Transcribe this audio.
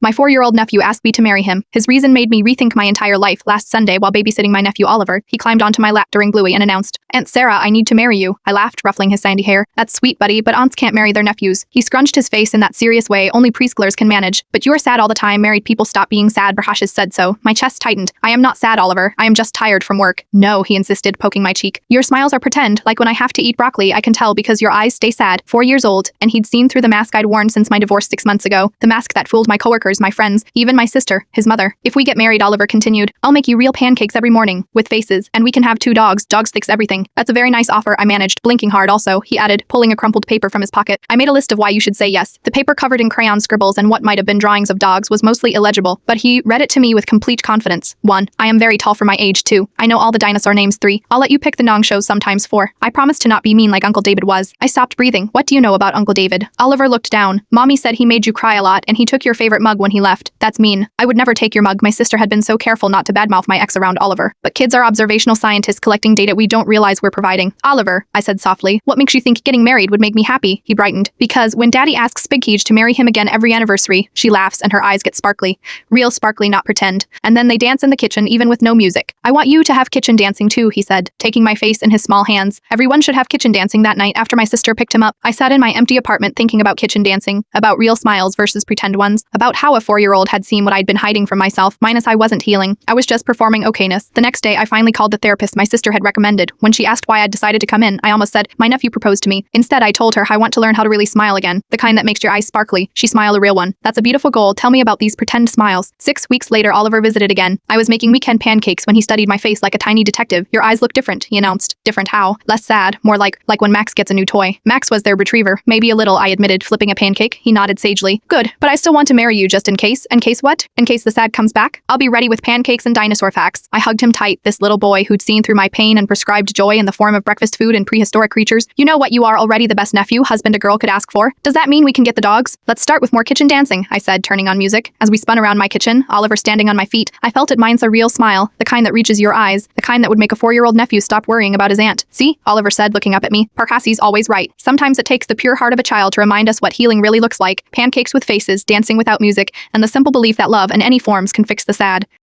My 4-year-old nephew asked me to marry him. His reason made me rethink my entire life. Last Sunday, while babysitting my nephew Oliver, he climbed onto my lap during Bluey and announced, "Aunt Sarah, I need to marry you." I laughed, ruffling his sandy hair. "That's sweet, buddy, but aunts can't marry their nephews." He scrunched his face in that serious way only preschoolers can manage. "But you're sad all the time. Married people stop being sad. Brahashes said so." My chest tightened. "I am not sad, Oliver. I am just tired from work." "No," he insisted, poking my cheek. "Your smiles are pretend. Like when I have to eat broccoli, I can tell because your eyes stay sad." 4 years old, and he'd seen through the mask I'd worn since my divorce 6 months ago. The mask that fooled my coworkers, my friends, even my sister, his mother. "If we get married," Oliver continued, "I'll make you real pancakes every morning, with faces, and we can have 2 dogs. Dogs fix everything." "That's a very nice offer," I managed, blinking hard also, he added, pulling a crumpled paper from his pocket. I made a list of why you should say yes. The paper covered in crayon scribbles and what might have been drawings of dogs was mostly illegible, but he read it to me with complete confidence. 1. I am very tall for my age. 2. I know all the dinosaur names. 3. I'll let you pick the Nong shows sometimes. 4. I promise to not be mean like Uncle David was. I stopped breathing. "What do you know about Uncle David?" Oliver looked down. "Mommy said he made you cry a lot and he took your favorite mug when he left." "That's mean. I would never take your mug." My sister had been so careful not to badmouth my ex around Oliver. "But kids are observational scientists collecting data we don't realize we're providing." "Oliver," I said softly, "what makes you think getting married would make me happy?" He brightened. "Because when Daddy asks Big Keej to marry him again every anniversary," she laughs and her eyes get sparkly. Real sparkly, not pretend. "And then they dance in the kitchen even with no music." "I want you to have kitchen dancing too," he said, taking my face in his small hands. Everyone should have kitchen dancing that night after my sister picked him up. I sat in my empty apartment thinking about kitchen dancing, about real smiles versus pretend ones, about how a 4-year-old had seen what I'd been hiding from myself, minus I wasn't healing. I was just performing okayness. The next day, I finally called the therapist my sister had recommended. When she asked why I'd decided to come in, I almost said, "My nephew proposed to me." Instead, I told her I want to learn how to really smile again, the kind that makes your eyes sparkly. She smiled, "A real one. That's a beautiful goal. Tell me about these pretend smiles." 6 weeks later, Oliver visited again. I was making weekend pancakes when he studied my face like a tiny detective. "Your eyes look different," he announced. "Different how?" "Less sad, more like when Max gets a new toy." Max was their retriever. "Maybe a little," I admitted, flipping a pancake. He nodded sagely. "Good, but I still want to marry you just in case." "In case what?" "In case the sad comes back. I'll be ready with pancakes and dinosaur facts." I hugged him tight, this little boy who'd seen through my pain and prescribed joy in the form of breakfast food and prehistoric creatures. "You know what, you are already the best nephew, husband a girl could ask for. Does that mean we can get the dogs?" "Let's start with more kitchen dancing," I said, turning on music. As we spun around my kitchen, Oliver standing on my feet, I felt at mine's a real smile, the kind that reaches your eyes, the kind that would make a 4-year-old nephew stop worrying about his aunt. "See?" Oliver said, looking up at me. "Parkassi's always right. Sometimes it takes the pure heart of a child to remind us what healing really looks like. Pancakes with faces, dancing without music, and the simple belief that love in any forms can fix the sad."